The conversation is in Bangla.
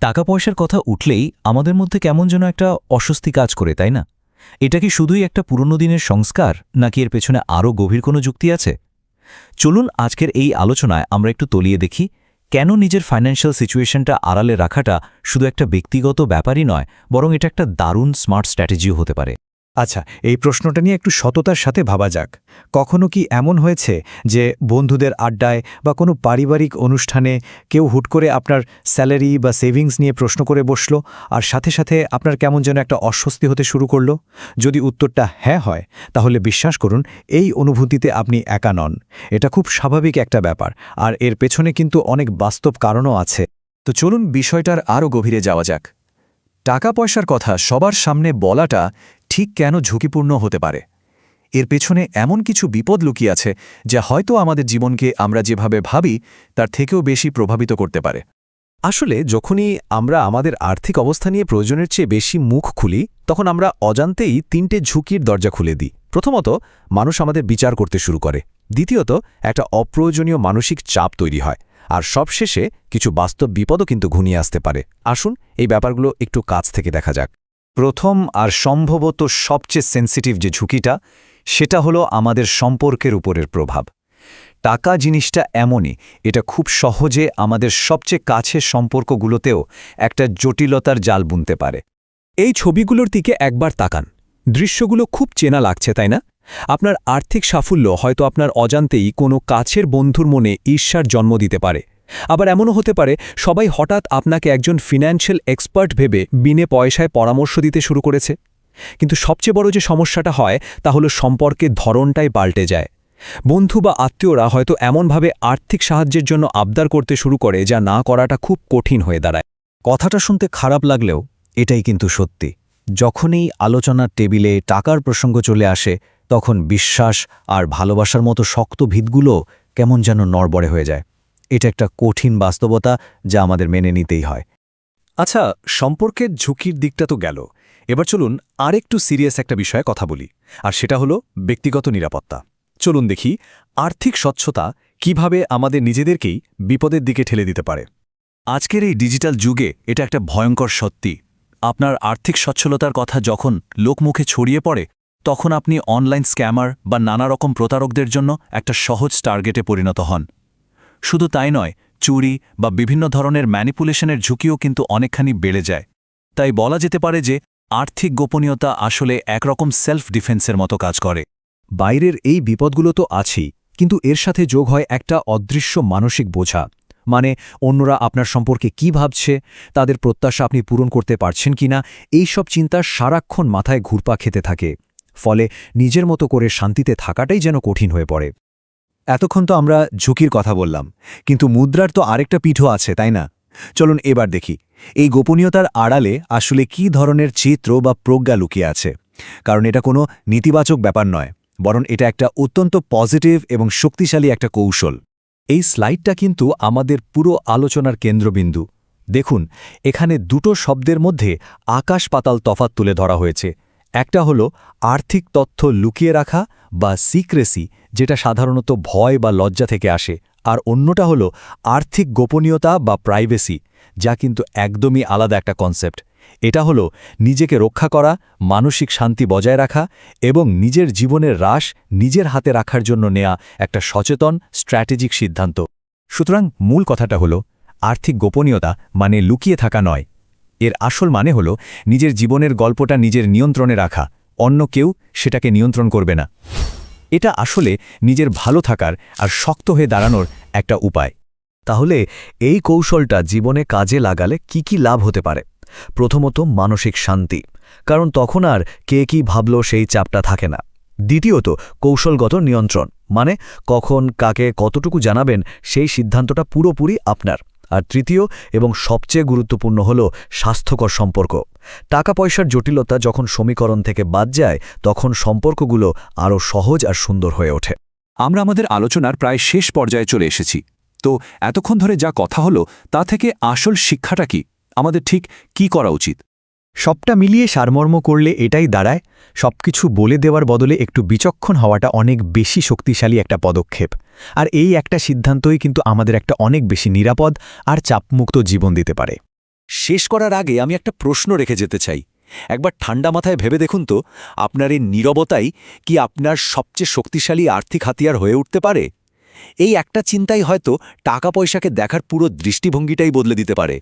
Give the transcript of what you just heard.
টাকা পয়সার কথা উঠলেই আমাদের মধ্যে কেমন যেন একটা অস্বস্তি কাজ করে, তাই না? এটা কি শুধুই একটা পুরনো দিনের সংস্কার, নাকি এর পেছনে আরও গভীর কোনো যুক্তি আছে? চলুন আজকের এই আলোচনায় আমরা একটু তলিয়ে দেখি কেন নিজের ফাইন্যান্সিয়াল সিচুয়েশনটা আড়ালে রাখাটা শুধু একটা ব্যক্তিগত ব্যাপারই নয়, বরং এটা একটা দারুণ স্মার্ট স্ট্র্যাটেজিও হতে পারে। আচ্ছা, এই প্রশ্নটা নিয়ে একটু সততার সাথে ভাবা যাক। কখনো কি এমন হয়েছে যে বন্ধুদের আড্ডায় বা কোনো পারিবারিক অনুষ্ঠানে কেউ হুট করে আপনার স্যালারি বা সেভিংস নিয়ে প্রশ্ন করে বসল, আর সাথে সাথে আপনার কেমন যেন একটা অস্বস্তি হতে শুরু করল? যদি উত্তরটা হ্যাঁ হয়, তাহলে বিশ্বাস করুন এই অনুভূতিতে আপনি একা নন। এটা খুব স্বাভাবিক একটা ব্যাপার, আর এর পেছনে কিন্তু অনেক বাস্তব কারণও আছে। তো চলুন বিষয়টার আরও গভীরে যাওয়া যাক। টাকা পয়সার কথা সবার সামনে বলাটা ঠিক কেন ঝুঁকিপূর্ণ হতে পারে? এর পেছনে এমন কিছু বিপদ লুকিয়ে আছে যা হয়তো আমাদের জীবনকে আমরা যেভাবে ভাবি তার থেকেও বেশি প্রভাবিত করতে পারে। আসলে যখনই আমরা আমাদের আর্থিক অবস্থা নিয়ে প্রয়োজনের চেয়ে বেশি মুখ খুলি, তখন আমরা অজান্তেই ৩টে ঝুঁকির দরজা খুলে দিই। প্রথমত, মানুষ আমাদের বিচার করতে শুরু করে। দ্বিতীয়ত, একটা অপ্রয়োজনীয় মানসিক চাপ তৈরি হয়। আর সবশেষে কিছু বাস্তব বিপদও কিন্তু ঘনিয়ে আসতে পারে। আসুন এই ব্যাপারগুলো একটু কাছ থেকে দেখা যাক। প্রথম আর সম্ভবত সবচেয়ে সেন্সিটিভ যে ঝুঁকিটা, সেটা হলো আমাদের সম্পর্কের উপরের প্রভাব। টাকা জিনিসটা এমনই, এটা খুব সহজে আমাদের সবচেয়ে কাছের সম্পর্কগুলোতেও একটা জটিলতার জাল বুনতে পারে। এই ছবিগুলোর দিকে একবার তাকান। দৃশ্যগুলো খুব চেনা লাগছে, তাই না? আপনার আর্থিক সাফল্য হয়তো আপনার অজান্তেই কোনো কাছের বন্ধুর মনে ঈর্ষার জন্ম দিতে পারে। আবার এমনও হতে পারে সবাই হঠাৎ আপনাকে একজন ফিন্যান্সিয়াল এক্সপার্ট ভেবে বিনে পয়সায় পরামর্শ দিতে শুরু করেছে। কিন্তু সবচেয়ে বড় যে সমস্যাটা হয় তা হলো সম্পর্কের ধরনটাই পাল্টে যায়। বন্ধু বা আত্মীয়রা হয়তো এমনভাবে আর্থিক সাহায্যের জন্য আবদার করতে শুরু করে যা না করাটা খুব কঠিন হয়ে দাঁড়ায়। কথাটা শুনতে খারাপ লাগলেও এটাই কিন্তু সত্যি। যখনই আলোচনার টেবিলে টাকার প্রসঙ্গ চলে আসে, তখন বিশ্বাস আর ভালোবাসার মতো শক্ত ভিতগুলো কেমন যেন নড়বড়ে হয়ে যায়। এটা একটা কঠিন বাস্তবতা যা আমাদের মেনে নিতেই হয়। আচ্ছা, সম্পর্কের ঝুঁকির দিকটা তো গেল। এবার চলুন আরেকটু সিরিয়াস একটা বিষয়ে কথা বলি, আর সেটা হলো ব্যক্তিগত নিরাপত্তা। চলুন দেখি আর্থিক স্বচ্ছতা কিভাবে আমাদের নিজেদেরকেই বিপদের দিকে ঠেলে দিতে পারে। আজকের এই ডিজিটাল যুগে এটা একটা ভয়ঙ্কর সত্যি। আপনার আর্থিক সচ্ছলতার কথা যখন লোকমুখে ছড়িয়ে পড়ে, তখন আপনি অনলাইন স্ক্যামার বা নানা রকম প্রতারকদের জন্য একটা সহজ টার্গেটে পরিণত হন। শুধু তাই নয়, চুরি বা বিভিন্ন ধরনের ম্যানিপুলেশনের ঝুঁকিও কিন্তু অনেকখানি বেড়ে যায়। তাই বলা যেতে পারে যে আর্থিক গোপনীয়তা আসলে একরকম সেলফ ডিফেন্সের মতো কাজ করে। বাইরের এই বিপদগুলো তো আছেই, কিন্তু এর সাথে যোগ হয় একটা অদৃশ্য মানসিক বোঝা। মানে অন্যরা আপনার সম্পর্কে কি ভাবছে, তাদের প্রত্যাশা আপনি পূরণ করতে পারছেন কিনা, এই সব চিন্তা সারাক্ষণ মাথায় ঘুরপা খেতে থাকে। ফলে নিজের মতো করে শান্তিতে থাকাটাই যেন কঠিন হয়ে পড়ে। এতক্ষণ তো আমরা ঝুঁকির কথা বললাম, কিন্তু মুদ্রার তো আরেকটা পিঠও আছে, তাই না? চলুন এবার দেখি এই গোপনীয়তার আড়ালে আসলে কি ধরনের চিত্র বা প্রজ্ঞা লুকিয়ে আছে। কারণ এটা কোনো নেতিবাচক ব্যাপার নয়, বরং এটা একটা অত্যন্ত পজিটিভ এবং শক্তিশালী একটা কৌশল। এই স্লাইডটা কিন্তু আমাদের পুরো আলোচনার কেন্দ্রবিন্দু। দেখুন, এখানে দুটো শব্দের মধ্যে আকাশ পাতাল তফাৎ তুলে ধরা হয়েছে। একটা হলো আর্থিক তথ্য লুকিয়ে রাখা বা সিক্রেসি, যেটা সাধারণত ভয় বা লজ্জা থেকে আসে, আর অন্যটা হলো আর্থিক গোপনীয়তা বা প্রাইভেসি, যা কিন্তু একদমই আলাদা একটা কনসেপ্ট। এটা হলো নিজেকে রক্ষা করা, মানসিক শান্তি বজায় রাখা এবং নিজের জীবনের হ্রাস নিজের হাতে রাখার জন্য নেয়া একটা সচেতন স্ট্র্যাটেজিক সিদ্ধান্ত। সুতরাং মূল কথাটা হলো আর্থিক গোপনীয়তা মানে লুকিয়ে থাকা নয়। এর আসল মানে হলো নিজের জীবনের গল্পটা নিজের নিয়ন্ত্রণে রাখা, অন্য কেউ সেটাকে নিয়ন্ত্রণ করবে না। এটা আসলে নিজের ভালো থাকার আর শক্ত হয়ে দাঁড়ানোর একটা উপায়। তাহলে এই কৌশলটা জীবনে কাজে লাগালে কি লাভ হতে পারে? প্রথমত, মানসিক শান্তি, কারণ তখন আর কে কি ভাবল সেই চাপটা থাকে না। দ্বিতীয়ত, কৌশলগত নিয়ন্ত্রণ, মানে কখন কাকে কতটুকু জানাবেন সেই সিদ্ধান্তটা পুরোপুরি আপনার। আর তৃতীয় এবং সবচেয়ে গুরুত্বপূর্ণ হল স্বাস্থ্যকর সম্পর্ক। টাকা পয়সার জটিলতা যখন সমীকরণ থেকে বাদ যায়, তখন সম্পর্কগুলো আরও সহজ আর সুন্দর হয়ে ওঠে। আমরা আমাদের আলোচনার প্রায় শেষ পর্যায়ে চলে এসেছি। তো এতক্ষণ ধরে যা কথা হলো তা থেকে আসল শিক্ষাটা কি? আমাদের ঠিক কি করা উচিত? সবটা মিলিয়ে সারমর্ম করলে এটাই দাঁড়ায়, সবকিছু বলে দেওয়ার বদলে একটু বিচক্ষণ হওয়াটা অনেক বেশি শক্তিশালী একটা পদক্ষেপ। আর এই একটা সিদ্ধান্তই কিন্তু আমাদের একটা অনেক বেশি নিরাপদ আর চাপমুক্ত জীবন দিতে পারে। শেষ করার আগে আমি একটা প্রশ্ন রেখে যেতে চাই। একবার ঠান্ডা মাথায় ভেবে দেখুন তো, আপনার এই নীরবতাই কি আপনার সবচেয়ে শক্তিশালী আর্থিক হাতিয়ার হয়ে উঠতে পারে? এই একটা চিন্তাই হয়তো টাকা পয়সাকে দেখার পুরো দৃষ্টিভঙ্গিটাই বদলে দিতে পারে।